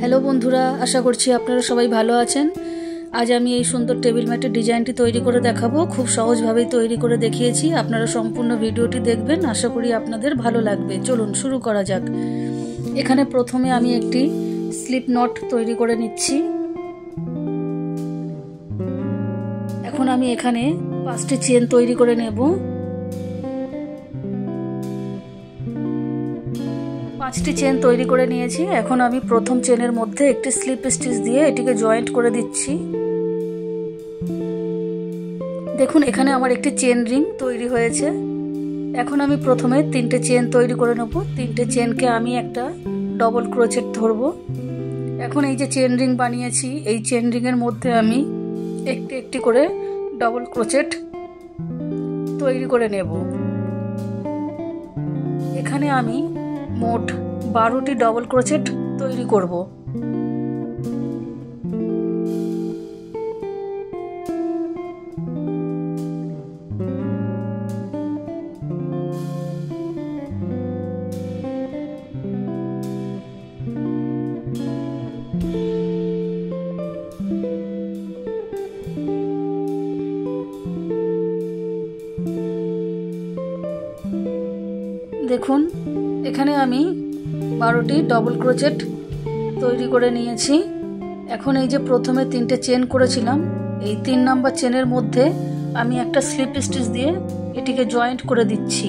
Hello বন্ধুরা, আশা করছি আপনারা সবাই ভালো আছেন। আজ আমি এই সুন্দর টেবিল ম্যাটের ডিজাইনটি তৈরি করে দেখাবো। খুব সহজভাবেই তৈরি করে দেখিয়েছি। আপনারা সম্পূর্ণ ভিডিওটি দেখবেন, আশা করি আপনাদের ভালো লাগবে। চলুন শুরু করা যাক। এখানে প্রথমে আমি একটি স্লিপ নট তৈরি করে নিচ্ছি। এখন আমি এখানে 5টি চেন তৈরি করে নেব। 5টি চেন তৈরি করে নিয়েছি। এখন আমি প্রথম চেনের মধ্যে একটি স্লিপ স্টিচ দিয়ে এটিকে জয়েন্ট করে দিচ্ছি। দেখুন এখানে আমার একটি চেন রিং তৈরি হয়েছে। এখন আমি প্রথমে 3টে চেন তৈরি করে নেব। 3টে চেনকে আমি একটা ডবল ক্রোচেট ধরব। এখন এই যে চেন রিং বানিয়েছি, এই চেন রিংয়ের মধ্যে আমি একটি একটি করে ডবল ক্রোচেট তৈরি করে নেব। এখানে আমি মোট 12টি ডবল ক্রোচেট তৈরি করব। দেখুন এখানে আমি 12টি ডবল ক্রোচেট তৈরি করে নিয়েছি। এখন এই যে প্রথমে 3টে চেন করেছিলাম, এই 3 নাম্বার চেনের মধ্যে আমি একটা স্লিপ স্টিচ দিয়ে এটিকে জয়েন্ট করে দিচ্ছি।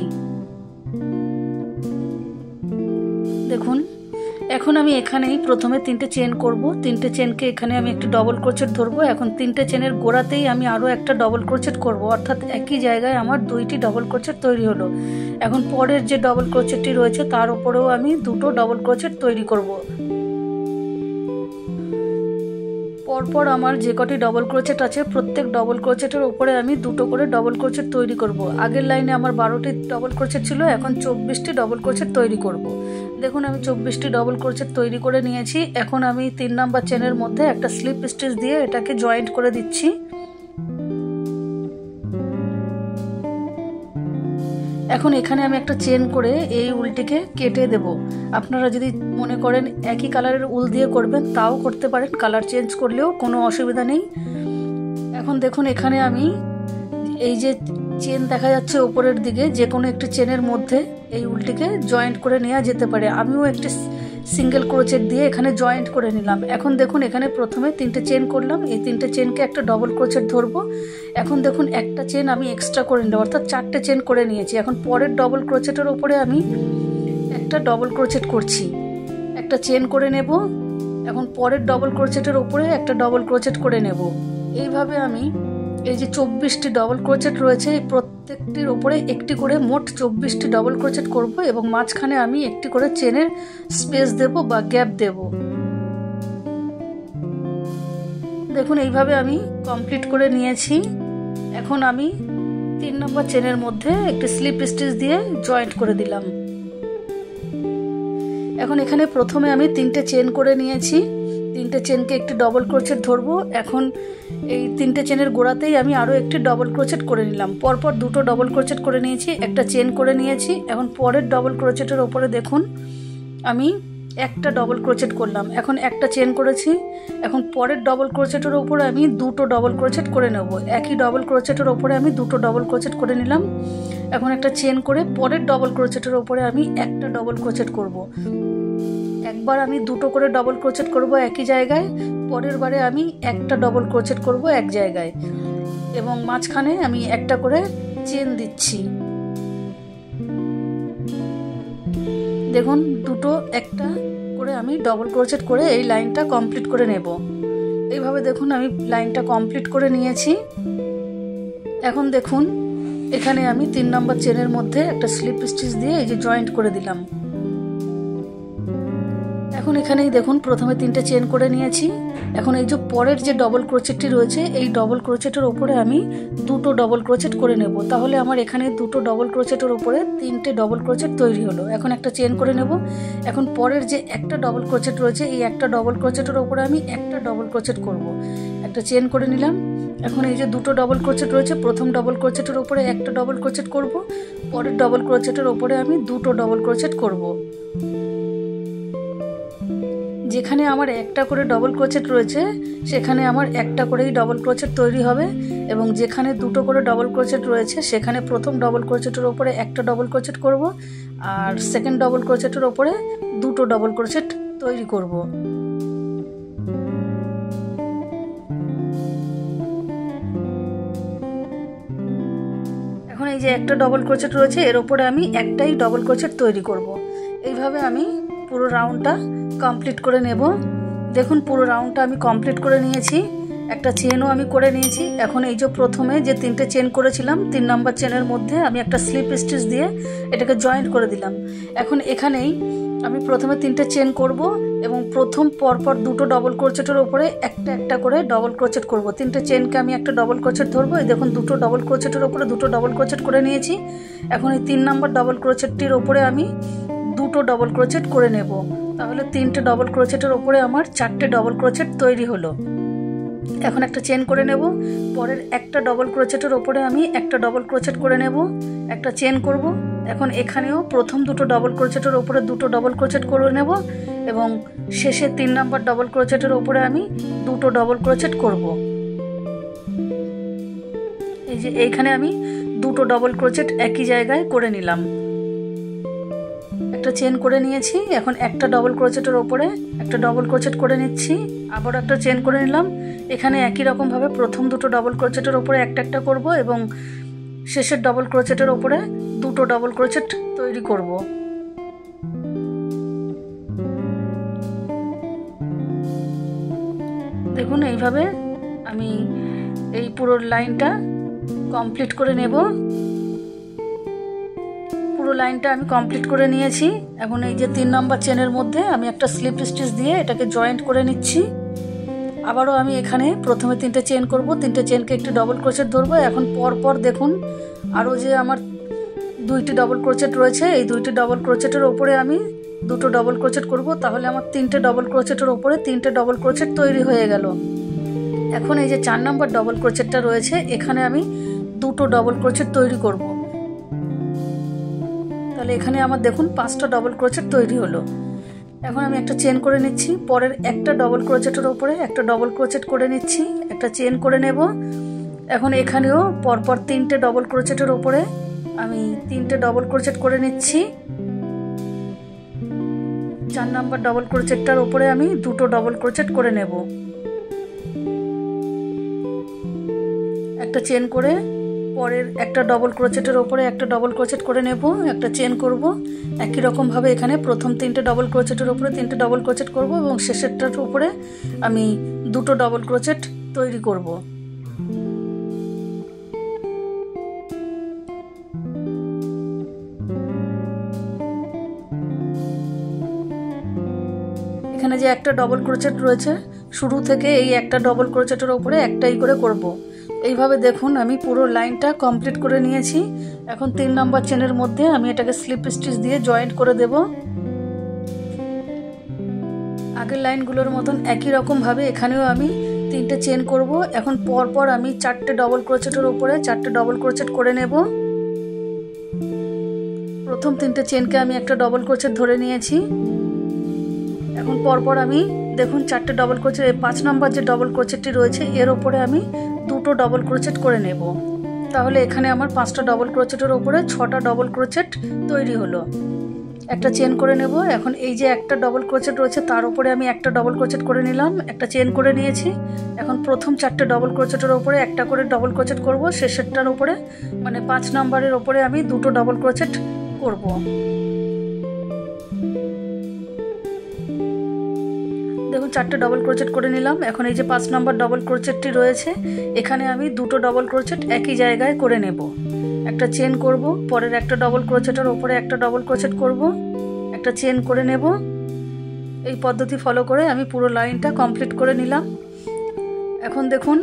দেখুন এখন আমি এখানেই প্রথমে 3টে চেন করব। 3টে চেনকে এখানে আমি একটি ডবল ক্রোচেট ধরবো। এখন 3টে চেনের গোড়াতেই আমি আরও একটা ডবল ক্রোচেট করব, অর্থাৎ একই জায়গায় আমার 2টি ডবল ক্রোচেট তৈরি হলো। এখন পরের যে ডবল ক্রোচেটটি রয়েছে তার উপরেও আমি 2টো ডবল ক্রোচেট তৈরি করব। পরপর আমার যে কটি ডবল ক্রোচেট আছে প্রত্যেক ডবল ক্রোচেটের উপরে আমি 2টো করে ডবল ক্রোচেট তৈরি করব। আগের লাইনে আমার 12টি ডবল ক্রোচেট ছিল, এখন 24টি ডবল ক্রোচেট তৈরি করব। দেখুন আমি 24টি ডবল ক্রোচেট তৈরি করে নিয়েছি। এখন আমি 3 নাম্বার চেনের মধ্যে একটা স্লিপ স্টিচ দিয়ে এটাকে জয়েন্ট করে দিচ্ছি। এখন এখানে আমি একটা চেন করে এই উলটিকে কেটে দেব। আপনারা যদি মনে করেন একই কালারের উল দিয়ে করবেন তাও করতে পারেন, কালার চেঞ্জ করলেও কোনো অসুবিধা নেই। এখন দেখুন এখানে আমি এই যে চেন দেখা যাচ্ছে উপরের দিকে, যে কোনো একটি চেনের মধ্যে এই উলটিকে জয়েন্ট করে নেওয়া যেতে পারে। আমিও একটি সিঙ্গেল ক্রোচেট দিয়ে এখানে জয়েন্ট করে নিলাম। এখন দেখুন এখানে প্রথমে 3টে চেন করলাম, এই 3টে চেনকে একটা ডবল ক্রোচেট ধরবো। এখন দেখুন একটা চেন আমি এক্সট্রা করে নিলাম, অর্থাৎ 4টে চেন করে নিয়েছি। এখন পরের ডবল ক্রোচেটের উপরে আমি একটা ডবল ক্রোচেট করছি, একটা চেন করে নেব। এখন পরের ডবল ক্রোচেটের উপরে একটা ডবল ক্রোচেট করে নেব। এইভাবে আমি এই যে 24টি ডবল ক্রোচেট রয়েছে, এই প্রত্যেকটির উপরে একটি করে মোট 24টি ডবল ক্রোচেট করব এবং মাঝখানে আমি একটি করে চেনের স্পেস দেব বা গ্যাপ দেব। দেখুন এইভাবে আমি কমপ্লিট করে নিয়েছি। এখন আমি 3 নম্বর চেনের মধ্যে একটি স্লিপ স্টিচ দিয়ে জয়েন্ট করে দিলাম। এখন এখানে প্রথমে আমি 3টে চেন করে নিয়েছি। 3টে চেনকে একটি ডবল ক্রোচেট ধরবো। এখন এই 3টে চেনের গোড়াতেই আমি আরও একটি ডবল ক্রোচেট করে নিলাম। পরপর 2টো ডবল ক্রোচেট করে নিয়েছি, একটা চেন করে নিয়েছি। এখন পরের ডবল ক্রোচেটের ওপরে দেখুন আমি একটা ডবল ক্রোচেট করলাম। এখন একটা চেন করেছি। এখন পরের ডবল ক্রোচেটের ওপরে আমি 2টো ডবল ক্রোচেট করে নেব। একই ডবল ক্রোচেটের ওপরে আমি 2টো ডবল ক্রোচেট করে নিলাম। এখন একটা চেন করে পরের ডবল ক্রোচেটের ওপরে আমি একটা ডবল ক্রোচেট করব। একবার আমি 2টো করে ডবল ক্রোচেট করব একই জায়গায়, পরের বারে আমি একটা ডবল ক্রোচেট করব এক জায়গায় এবং মাঝখানে আমি একটা করে চেন দিচ্ছি। দেখুন দুটো একটা করে আমি ডবল ক্রোচেট করে এই লাইনটা কমপ্লিট করে নেব। এইভাবে দেখুন আমি লাইনটা কমপ্লিট করে নিয়েছি। এখন দেখুন এখানে আমি 3 নম্বর চেনের মধ্যে একটা স্লিপ স্টিচ দিয়ে এই যে জয়েন্ট করে দিলাম। এখন এখানেই দেখুন প্রথমে 3টে চেন করে নিয়েছি। এখন এই যে পরের যে ডবল ক্রোচেটটি রয়েছে এই ডবল ক্রোচেটের উপরে আমি 2টো ডবল ক্রোচেট করে নেব। তাহলে আমার এখানে 2টো ডবল ক্রোচেটের উপরে 3টে ডবল ক্রোচেট তৈরি হলো। এখন একটা চেন করে নেব। এখন পরের যে একটা ডবল ক্রোচেট রয়েছে এই একটা ডবল ক্রোচেটের উপরে আমি একটা ডবল ক্রোচেট করব। একটা চেন করে নিলাম। এখন এই যে 2টো ডবল ক্রোচেট রয়েছে, প্রথম ডবল ক্রোচেটের উপরে একটা ডবল ক্রোচেট করব, পরের ডবল ক্রোচেটের উপরে আমি 2টো ডবল ক্রোচেট করব। যেখানে আমার একটা করে ডবল ক্রোচেট রয়েছে সেখানে আমার একটা করেই ডবল ক্রোচেট তৈরি হবে, এবং যেখানে দুটো করে ডবল ক্রোচেট রয়েছে সেখানে প্রথম ডবল ক্রোচেটের ওপরে একটা ডবল ক্রোচেট করব, আর সেকেন্ড ডবল ক্রোচেটের ওপরে দুটো ডবল ক্রোচেট তৈরি করব। এখন এই যে একটা ডবল ক্রোচেট রয়েছে এর ওপরে আমি একটাই ডবল ক্রোচেট তৈরি করব। এইভাবে আমি পুরো রাউন্ডটা কমপ্লিট করে নেব। দেখুন পুরো রাউন্ডটা আমি কমপ্লিট করে নিয়েছি, একটা চেনও আমি করে নিয়েছি। এখন এই যে প্রথমে যে তিনটে চেন করেছিলাম 3 নম্বর চেনের মধ্যে আমি একটা স্লিপ স্টিচ দিয়ে এটাকে জয়েন্ট করে দিলাম। এখন এখানেই আমি প্রথমে 3টে চেন করব এবং প্রথম পরপর দুটো ডবল ক্রোচেটের ওপরে একটা একটা করে ডবল ক্রোচেট করব। 3টে চেনকে আমি একটা ডবল ক্রোচেট ধরবো। এই দেখুন দুটো ডবল ক্রোচেটের ওপরে দুটো ডবল ক্রোচেট করে নিয়েছি। এখন এই 3 নম্বর ডবল ক্রোচেটটির ওপরে আমি দুটো ডবল ক্রোচেট করে নেব। তাহলে 3টে ডবল ক্রোচেটের ওপরে আমার 4টে ডবল ক্রোচেট তৈরি হলো। এখন একটা চেন করে নেব, পরের একটা ডবল ক্রোচেটের ওপরে আমি একটা ডবল ক্রোচেট করে নেব, একটা চেন করব। এখন এখানেও প্রথম দুটো ডবল ক্রোচেটের ওপরে দুটো ডবল ক্রোচেট করে নেব এবং শেষে 3 নম্বর ডবল ক্রোচেটের ওপরে আমি দুটো ডবল ক্রোচেট করব। এই যে এইখানে আমি দুটো ডবল ক্রোচেট একই জায়গায় করে নিলাম, একটা চেন করে নিয়েছি। এখন একটা ডবল ক্রোচেটের ওপরে একটা ডবল ক্রোচেট করে নিচ্ছি, আবার একটা চেন করে নিলাম। এখানে একই রকমভাবে প্রথম দুটো ডবল ক্রোচেটের ওপরে একটা একটা করব এবং শেষের ডবল ক্রোচেটের ওপরে দুটো ডবল ক্রোচেট তৈরি করব। দেখুন এইভাবে আমি এই পুরো লাইনটা কমপ্লিট করে নেব। পুরো লাইনটা আমি কমপ্লিট করে নিয়েছি। এখন এই যে 3 নম্বর চেনের মধ্যে আমি একটা স্লিপ স্টিচ দিয়ে এটাকে জয়েন্ট করে নিচ্ছি। আবারও আমি এখানে প্রথমে 3টে চেন করব, 3টে চেনকে একটি ডবল ক্রোচেট ধরবো। এখন পরপর দেখুন আরও যে আমার 2টি ডবল ক্রোচেট রয়েছে, এই 2টি ডবল ক্রোচেটের ওপরে আমি দুটো ডবল ক্রোচেট করব। তাহলে আমার 3টে ডবল ক্রোচেটের ওপরে 3টে ডবল ক্রোচেট তৈরি হয়ে গেল। এখন এই যে 4 নম্বর ডবল ক্রোচেটটা রয়েছে এখানে আমি দুটো ডবল ক্রোচেট তৈরি করব। তাহলে এখানে আমার দেখুন 5টা ডবল ক্রোচেট তৈরি হলো। এখন আমি একটা চেন করে নিচ্ছি, পরের একটা ডবল ক্রোচেটের ওপরে একটা ডবল ক্রোচেট করে নিচ্ছি, একটা চেন করে নেব। এখন এখানেও পরপর 3টে ডবল ক্রোচেটের ওপরে আমি 3টে ডবল ক্রোচেট করে নিচ্ছি। 4 নম্বর ডবল ক্রোচেটটার ওপরে আমি দুটো ডবল ক্রোচেট করে নেব, একটা চেন করে পরের একটা ডবল ক্রোচেটের ওপরে একটা ডবল ক্রোচেট করে নেব, একটা চেন করব। একই রকমভাবে এখানে প্রথম 3টে ডবল ক্রোচেটের ওপরে 3টে ডবল ক্রোচেট করব এবং শেষেরটার উপরে আমি দুটো ডবল ক্রোচেট তৈরি করব। এখানে যে একটা ডবল ক্রোচেট রয়েছে শুরু থেকে এই একটা ডবল ক্রোচেটের ওপরে একটাই করে করব। এইভাবে দেখুন আমি পুরো লাইনটা কমপ্লিট করে নিয়েছি। এখন 3 নম্বর চেনের মধ্যে আমি এটাকে স্লিপ স্টিচ দিয়ে জয়েন্ট করে দেব। আগের লাইনগুলোর মতন একই রকমভাবে এখানেও আমি 3টে চেন করব। এখন পরপর আমি 4টে ডবল ক্রোচেটের ওপরে 4টে ডবল ক্রোচেট করে নেব। প্রথম 3টে চেনকে আমি একটা ডবল ক্রোচেট ধরে নিয়েছি। এখন পরপর আমি দেখুন 4টে ডবল ক্রোচেট, 5 নম্বর যে ডবল ক্রোচেটটি রয়েছে এর ওপরে আমি দুটো ডবল ক্রোচেট করে নেব। তাহলে এখানে আমার 5টা ডবল ক্রোচেটের ওপরে 6টা ডবল ক্রোচেট তৈরি হলো। একটা চেন করে নেব। এখন এই যে একটা ডবল ক্রোচেট রয়েছে তার উপরে আমি একটা ডবল ক্রোচেট করে নিলাম, একটা চেন করে নিয়েছি। এখন প্রথম 4টে ডবল ক্রোচেটের ওপরে একটা করে ডবল ক্রোচেট করব, শেষেরটার উপরে মানে 5 নম্বরের ওপরে আমি দুটো ডবল ক্রোচেট করব। দেখুন 4টে ডবল ক্রোচেট করে নিলাম। এখন এই যে 5 নম্বর ডবল ক্রোচেটটি রয়েছে এখানে আমি দুটো ডবল ক্রোচেট একই জায়গায় করে নেব, একটা চেন করব, পরের একটা ডবল ক্রোচেটের ওপরে একটা ডবল ক্রোচেট করব, একটা চেন করে নেব। এই পদ্ধতি ফলো করে আমি পুরো লাইনটা কমপ্লিট করে নিলাম। এখন দেখুন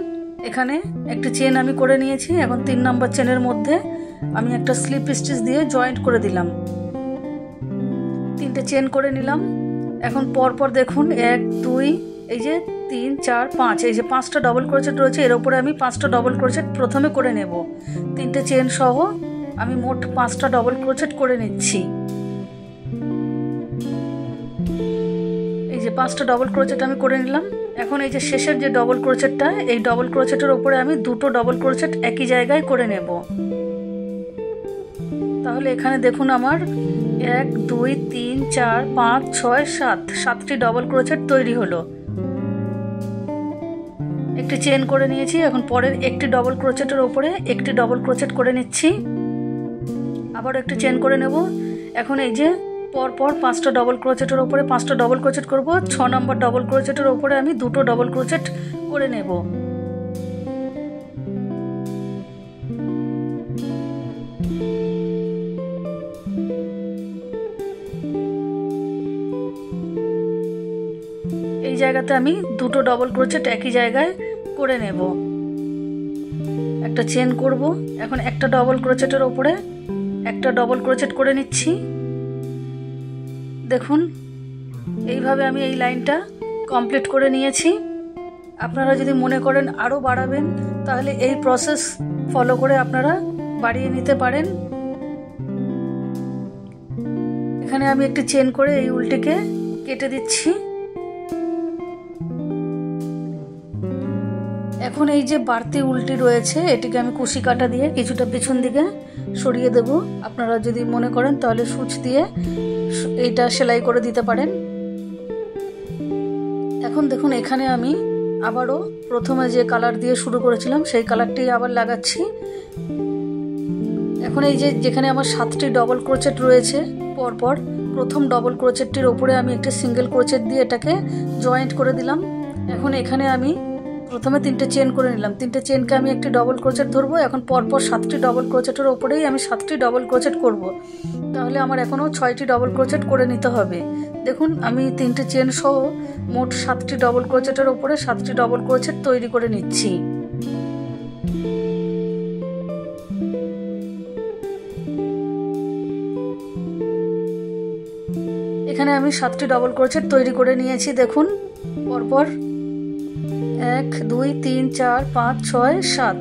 এখানে একটা চেন আমি করে নিয়েছি। এখন 3 নম্বর চেনের মধ্যে আমি একটা স্লিপ স্টিচ দিয়ে জয়েন্ট করে দিলাম, 3টে চেন করে নিলাম। এখন পরপর দেখুন 1 2 এই যে 3 4 5 এই যে 5টা ডবল ক্রোচেট রয়েছে এর উপরে আমি 5টা ডবল ক্রোচেট প্রথমে করে নেব। 3টে চেন সহ আমি মোট 5টা ডবল ক্রোচেট করে নিচ্ছি। এই যে 5টা ডবল ক্রোচেট আমি করে নিলাম। এখন এই যে শেষের যে ডবল ক্রোচেটটা, এই ডবল ক্রোচেটের ওপরে আমি দুটো ডবল ক্রোচেট একই জায়গায় করে নেব। তাহলে এখানে দেখুন আমার 1 2 3 4 5 6 7 7টি ডবল ক্রোচেট তৈরি হলো। একটি চেন করে নিয়েছি। এখন পরের একটি ডবল ক্রোচেটের ওপরে একটি ডবল ক্রোচেট করে নিচ্ছি, আবার একটি চেন করে নেব। এখন এই যে পরপর 5টা ডবল ক্রোচেটের ওপরে 5টা ডবল ক্রোচেট করব। 6 নম্বর ডবল ক্রোচেটের ওপরে আমি দুটো ডবল ক্রোচেট করে নেব। এই জায়গাতে আমি দুটো ডবল ক্রোচেট একই জায়গায় করে নেব। একটা চেন করব। এখন একটা ডবল ক্রোচেটের ওপরে একটা ডবল ক্রোচেট করে নিচ্ছি। দেখুন এইভাবে আমি এই লাইনটা কমপ্লিট করে নিয়েছি। আপনারা যদি মনে করেন আরও বাড়াবেন, তাহলে এই প্রসেস ফলো করে আপনারা বাড়িয়ে নিতে পারেন। এখানে আমি একটি চেন করে এই উলটিকে কেটে দিচ্ছি। এখন এই যে বাড়তি উলটি রয়েছে, এটিকে আমি কুশি কাটা দিয়ে কিছুটা পেছন দিকে সরিয়ে দেব। আপনারা যদি মনে করেন তাহলে সুচ দিয়ে এইটা সেলাই করে দিতে পারেন। এখন দেখুন এখানে আমি আবারও প্রথমে যে কালার দিয়ে শুরু করেছিলাম সেই কালারটি আবার লাগাচ্ছি। এখন এই যে যেখানে আমার 7টি ডবল ক্রোচেট রয়েছে, পরপর প্রথম ডবল ক্রোচেটটির ওপরে আমি একটা সিঙ্গেল ক্রোচেট দিয়ে এটাকে জয়েন্ট করে দিলাম। এখন এখানে আমি প্রথমে 3টে চেন করে নিলাম। 3টে চেনকে আমি একটি ডবল ক্রোচেট ধরবো। এখন পরপর 7টি ডবল ক্রোচেটের ওপরেই আমি 7টি ডবল ক্রোচেট করব। তাহলে আমার এখনও 6টি ডবল ক্রোচেট করে নিতে হবে। দেখুন আমি 3টে চেন সহ মোট 7টি ডবল ক্রোচেটের ওপরে 7টি ডবল ক্রোচেট তৈরি করে নিচ্ছি। এখানে আমি 7টি ডবল ক্রোচেট তৈরি করে নিয়েছি। দেখুন পরপর 1 2 3 4 5 6 7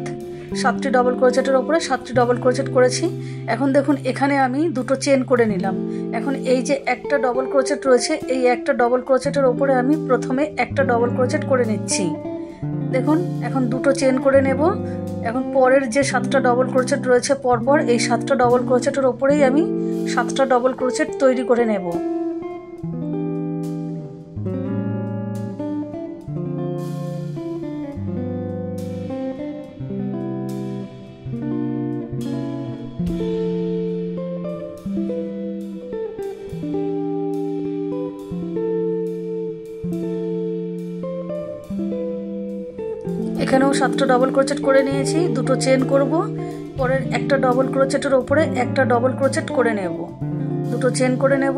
7টি ডবল ক্রোচেটের ওপরে 7টি ডবল ক্রোচেট করেছি। এখন দেখুন এখানে আমি দুটো চেন করে নিলাম। এখন এই যে একটা ডবল ক্রোচেট রয়েছে, এই একটা ডবল ক্রোচেটের ওপরে আমি প্রথমে একটা ডবল ক্রোচেট করে নিচ্ছি। দেখুন এখন দুটো চেন করে নেব। এখন পরের যে 7টা ডবল ক্রোচেট রয়েছে পরপর, এই 7টা ডবল ক্রোচেটের ওপরেই আমি 7টা ডবল ক্রোচেট তৈরি করে নেব। এখানেও 7টা ডবল ক্রোচেট করে নিয়েছি। দুটো চেন করব, পরের একটা ডবল ক্রোচেটের ওপরে একটা ডবল ক্রোচেট করে নেব, দুটো চেন করে নেব।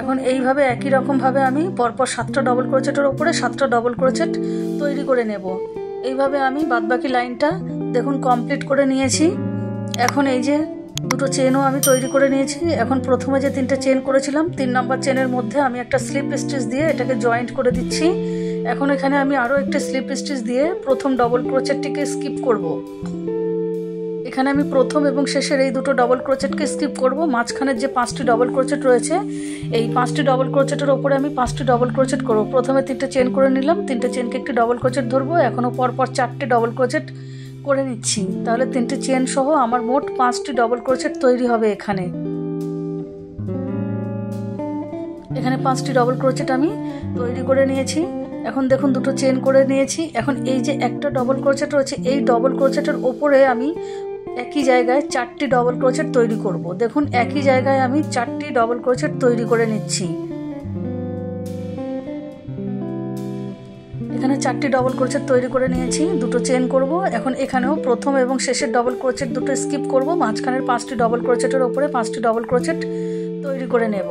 এখন এইভাবে একই রকমভাবে আমি পরপর 7টা ডবল ক্রোচেটের ওপরে 7টা ডবল ক্রোচেট তৈরি করে নেব। এইভাবে আমি বাদবাকি লাইনটা দেখুন কমপ্লিট করে নিয়েছি। এখন এই যে দুটো চেনও আমি তৈরি করে নিয়েছি। এখন প্রথমে যে 3টে চেন করেছিলাম, 3 নম্বর চেনের মধ্যে আমি একটা স্লিপ স্টিচ দিয়ে এটাকে জয়েন্ট করে দিচ্ছি। এখন এখানে আমি আরও একটি স্লিপ স্টিচ দিয়ে প্রথম ডবল ক্রোচেটটিকে স্কিপ করব। এখানে আমি প্রথম এবং শেষের এই দুটো ডবল ক্রোচেটকে স্কিপ করব। মাঝখানের যে 5টি ডবল ক্রোচেট রয়েছে, এই 5টি ডবল ক্রোচেটের ওপরে আমি 5টি ডবল ক্রোচেট করব। প্রথমে 3টে চেন করে নিলাম, 3টে চেনকে একটি ডবল ক্রোচেট ধরবো। এখনও পরপর 4টি ডবল ক্রোচেট করে নিচ্ছি। তাহলে 3টে চেন সহ আমার মোট 5টি ডবল ক্রোচেট তৈরি হবে। এখানে 5টি ডবল ক্রোচেট আমি তৈরি করে নিয়েছি। এখন দেখুন দুটো চেন করে নিয়েছি। এখন এই যে একটা ডবল ক্রোচেট রয়েছে, এই ডবল ক্রোচেটের ওপরে আমি একই জায়গায় 4টি ডবল ক্রোচেট তৈরি করব। দেখুন একই জায়গায় আমি 4টি ডবল ক্রোচেট তৈরি করে নিচ্ছি। এখানে 4টি ডবল ক্রোচেট তৈরি করে নিয়েছি। দুটো চেন করব। এখন এখানেও প্রথম এবং শেষের ডবল ক্রোচেট দুটো স্কিপ করব। মাঝখানের 5টি ডবল ক্রোচেটের ওপরে 5টি ডবল ক্রোচেট তৈরি করে নেব।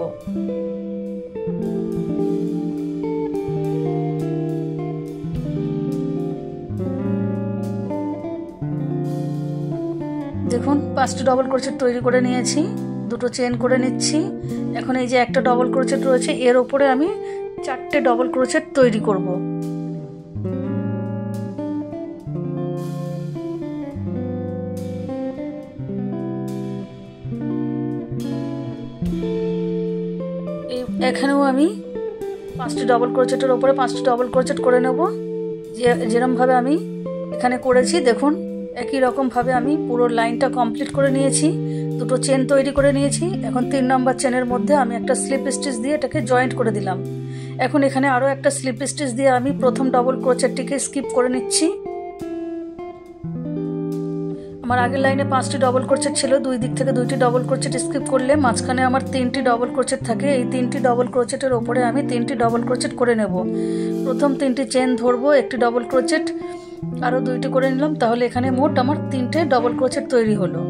দেখুন 5টি ডবল ক্রোচেট তৈরি করে নিয়েছি। দুটো চেন করে নিচ্ছি। এখন এই যে একটা ডবল ক্রোচেট রয়েছে, এর ওপরে আমি 4টে ডবল ক্রোচেট তৈরি করব। এখানেও আমি 5টি ডবল ক্রোচেটের ওপরে 5টি ডবল ক্রোচেট করে নেব। যেরকমভাবে আমি এখানে করেছি দেখুন একই রকমভাবে আমি পুরো লাইনটা কমপ্লিট করে নিয়েছি। দুটো চেন তৈরি করে নিয়েছি। এখন 3 নম্বর চেনের মধ্যে আমি একটা স্লিপ স্টিচ দিয়ে এটাকে জয়েন্ট করে দিলাম। এখন এখানে আরও একটা স্লিপ স্টিচ দিয়ে আমি প্রথম ডবল ক্রোচেটটিকে স্কিপ করে নিচ্ছি। আমার আগের লাইনে 5টি ডবল ক্রোচেট ছিল, দুই দিক থেকে 2টি ডবল ক্রোচেট স্কিপ করলে মাঝখানে আমার 3টি ডবল ক্রোচেট থাকে। এই 3টি ডবল ক্রোচেটের ওপরে আমি 3টি ডবল ক্রোচেট করে নেব। প্রথম 3টি চেন ধরবো, একটি ডবল ক্রোচেট, আরও 2টি করে নিলাম, তাহলে এখানে মোট আমার 3টে ডবল ক্রোচেট তৈরি হলো।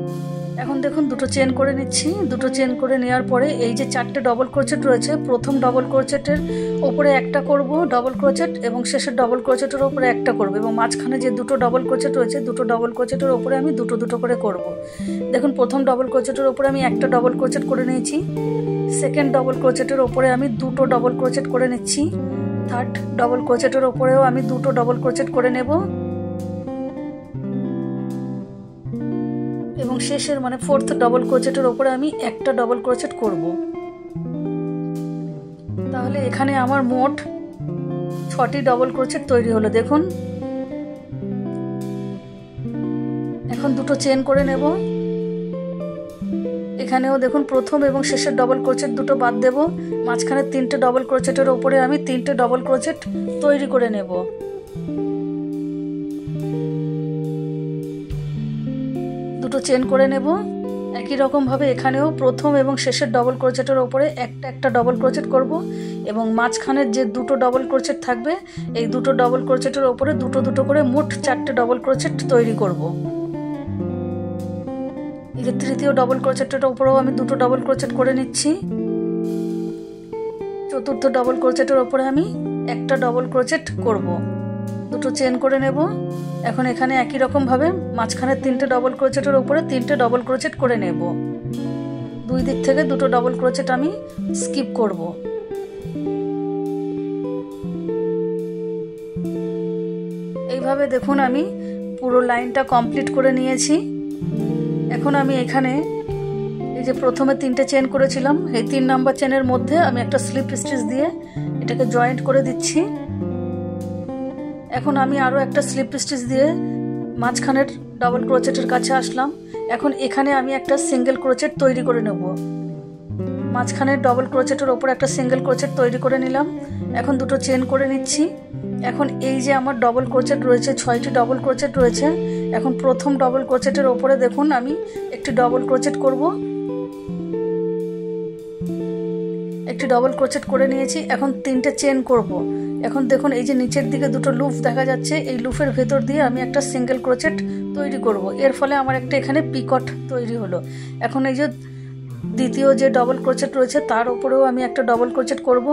এখন দেখুন দুটো চেন করে নিচ্ছি। দুটো চেন করে নেওয়ার পরে এই যে 4টে ডবল ক্রোচেট রয়েছে, প্রথম ডবল ক্রোচেটের ওপরে একটা করব ডবল ক্রোচেট এবং শেষের ডবল ক্রোচেটের ওপরে একটা করব এবং মাঝখানে যে দুটো ডবল ক্রোচেট রয়েছে দুটো ডবল ক্রোচেটের ওপরে আমি দুটো দুটো করে করব। দেখুন প্রথম ডবল ক্রোচেটের ওপরে আমি একটা ডবল ক্রোচেট করে নিয়েছি। সেকেন্ড ডবল ক্রোচেটের ওপরে আমি দুটো ডবল ক্রোচেট করে নিচ্ছি। থার্ড ডবল ক্রোচেটের ওপরেও আমি দুটো ডবল ক্রোচেট করে নেব এবং শেষের মানে ফোর্থ ডবল ক্রোচেটের ওপরে আমি একটা ডবল ক্রোচেট করব। তাহলে এখানে আমার মোট 6টি ডবল ক্রোচেট তৈরি হলো। দেখুন এখন দুটো চেন করে নেব। এখানেও দেখুন প্রথম এবং শেষের ডবল ক্রোচেট দুটো বাদ দেব। মাঝখানে 3টে ডবল ক্রোচেটের ওপরে আমি 3টে ডবল ক্রোচেট তৈরি করে নেব। দুটো চেন করে নেব। একই রকমভাবে এখানেও প্রথম এবং শেষের ডবল ক্রোচেটের ওপরে একটা একটা ডবল ক্রোচেট করব এবং মাঝখানের যে দুটো ডবল ক্রোচেট থাকবে এই দুটো ডবল ক্রোচেটের ওপরে দুটো দুটো করে মোট 4টে ডবল ক্রোচেট তৈরি করব। এই যে তৃতীয় ডবল ক্রোচেটের ওপরেও আমি দুটো ডবল ক্রোচেট করে নিচ্ছি। চতুর্থ ডবল ক্রোচেটের ওপরে আমি একটা ডবল ক্রোচেট করব। দুটো চেন করে নেব। এখন এখানে একই রকমভাবে মাঝখানে 3টে ডবল ক্রোচেটের ওপরে 3টে ডবল ক্রোচেট করে নেব। দুই দিক থেকে দুটো ডবল ক্রোচেট আমি স্কিপ করব। এইভাবে দেখুন আমি পুরো লাইনটা কমপ্লিট করে নিয়েছি। এখন আমি এখানে এই যে প্রথমে 3টে চেন করেছিলাম এই 3 নম্বর চেনের মধ্যে আমি একটা স্লিপ স্টিচ দিয়ে এটাকে জয়েন্ট করে দিচ্ছি। এখন আমি আরও একটা স্লিপ স্টিচ দিয়ে মাঝখানের ডবল ক্রোচেটের কাছে আসলাম। এখন এখানে আমি একটা সিঙ্গেল ক্রোচেট তৈরি করে নেব। মাঝখানের ডবল ক্রোচেটের ওপর একটা সিঙ্গেল ক্রোচেট তৈরি করে নিলাম। এখন দুটো চেন করে নিচ্ছি। এখন এই যে আমার ডবল ক্রোচেট রয়েছে 6টি ডবল ক্রোচেট রয়েছে। এখন প্রথম ডবল ক্রোচেটের ওপরে দেখুন আমি একটি ডবল ক্রোচেট করব। একটি ডবল ক্রোচেট করে নিয়েছি। এখন 3টে চেন করব। এখন দেখুন এই যে নিচের দিকে দুটো লুপ দেখা যাচ্ছে, এই লুপের ভেতর দিয়ে আমি একটা সিঙ্গেল ক্রোচেট তৈরি করব। এর ফলে আমার একটা এখানে পিকট তৈরি হলো। এখন এই যে দ্বিতীয় যে ডবল ক্রোচেট রয়েছে তার উপরেও আমি একটা ডবল ক্রোচেট করব।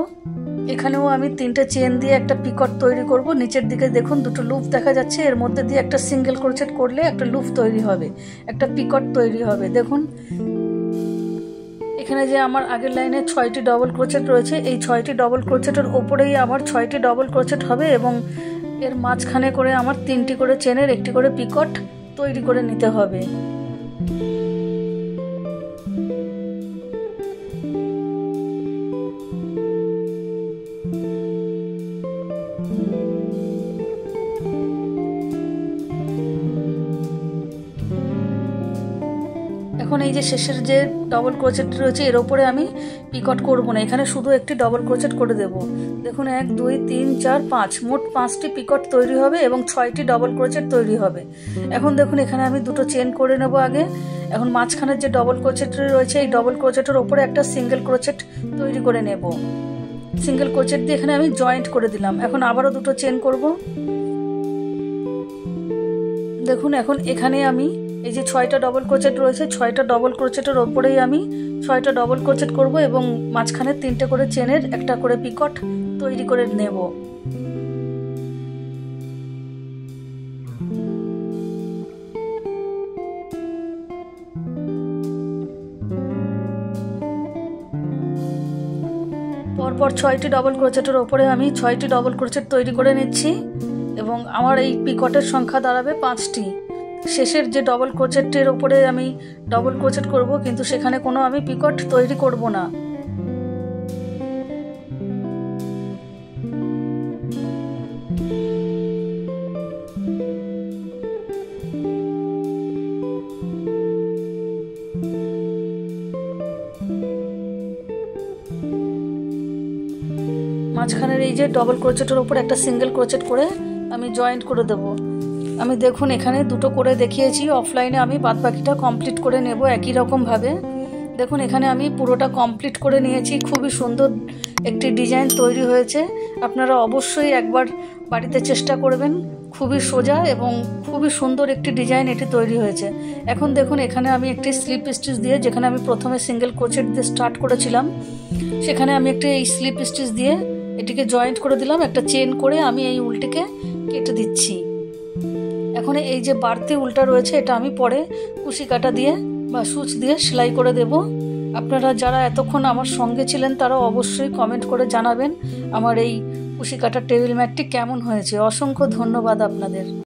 এখানেও আমি 3টে চেন দিয়ে একটা পিকট তৈরি করব। নিচের দিকে দেখুন দুটো লুপ দেখা যাচ্ছে, এর মধ্যে দিয়ে একটা সিঙ্গেল ক্রোচেট করলে একটা লুপ তৈরি হবে, একটা পিকট তৈরি হবে। দেখুন এখানে যে আমার আগের লাইনে 6টি ডবল ক্রোচেট রয়েছে এই 6টি ডবল ক্রোচেটের ওপরেই আমার 6টি ডবল ক্রোচেট হবে এবং এর মাঝখানে করে আমার 3টি করে চেনের একটি করে পিকট তৈরি করে নিতে হবে। এখন এই যে শেষের যে ডবল ক্রোচেট রয়েছে এর উপরে আমি পিকট করব না, এখানে শুধু একটি ডবল ক্রোচেট করে দেব। দেখুন 1 2 3 4 5 মোট 5টি পিকট তৈরি হবে এবং 6টি ডবল ক্রোচেট তৈরি হবে। এখন দেখুন এখানে আমি দুটো চেন করে নেব আগে। এখন মাঝখানের যে ডবল ক্রোচেট রয়েছে এই ডবল ক্রোচেটের উপরে একটা সিঙ্গেল ক্রোচেট তৈরি করে নেব। সিঙ্গেল ক্রোচেট দিয়ে এখানে আমি জয়েন্ট করে দিলাম। এখন আবারও দুটো চেন করব। দেখুন এখন এখানে আমি এই যে 6টা ডবল ক্রোচেট রয়েছে 6টা ডবল ক্রোচেটের ওপরেই আমি 6টা ডবল ক্রোচেট করব এবং মাঝখানে 3টে করে চেনের একটা করে পিকট তৈরি করে নেব। পরপর 6টি ডবল ক্রোচেটের ওপরে আমি 6টি ডবল ক্রোচেট তৈরি করে নিচ্ছি এবং আমার এই পিকটের সংখ্যা দাঁড়াবে 5টি। শেষের যে ডবল ক্রোচেটের ওপরে আমি ডবল ক্রোচেট করব কিন্তু সেখানে কোনো আমি পিকট তৈরি করব না। মাঝখানের এই যে ডবল ক্রোচেটের উপর একটা সিঙ্গেল ক্রোচেট করে আমি জয়েন্ট করে দেব। আমি দেখুন এখানে দুটো করে দেখিয়েছি, অফলাইনে আমি বাদবাকিটা কমপ্লিট করে নেব একই রকমভাবে। দেখুন এখানে আমি পুরোটা কমপ্লিট করে নিয়েছি, খুবই সুন্দর একটি ডিজাইন তৈরি হয়েছে। আপনারা অবশ্যই একবার বাড়িতে চেষ্টা করবেন, খুবই সোজা এবং খুবই সুন্দর একটি ডিজাইন এটি তৈরি হয়েছে। এখন দেখুন এখানে আমি একটি স্লিপ স্টিচ দিয়ে, যেখানে আমি প্রথমে সিঙ্গেল ক্রোচেট দিয়ে স্টার্ট করেছিলাম, সেখানে আমি একটি এই স্লিপ স্টিচ দিয়ে এটিকে জয়েন্ট করে দিলাম। একটা চেন করে আমি এই উলটিকে কেটে দিচ্ছি। এখন এই যে বাড়তি উলটা রয়েছে এটা আমি পরে কুশি কাটা দিয়ে বা সুচ দিয়ে সেলাই করে দেব। আপনারা যারা এতক্ষণ আমার সঙ্গে ছিলেন তারা অবশ্যই কমেন্ট করে জানাবেন আমার এই কুশি কাটা টেবিল ম্যাটটি কেমন হয়েছে। অসংখ্য ধন্যবাদ আপনাদের।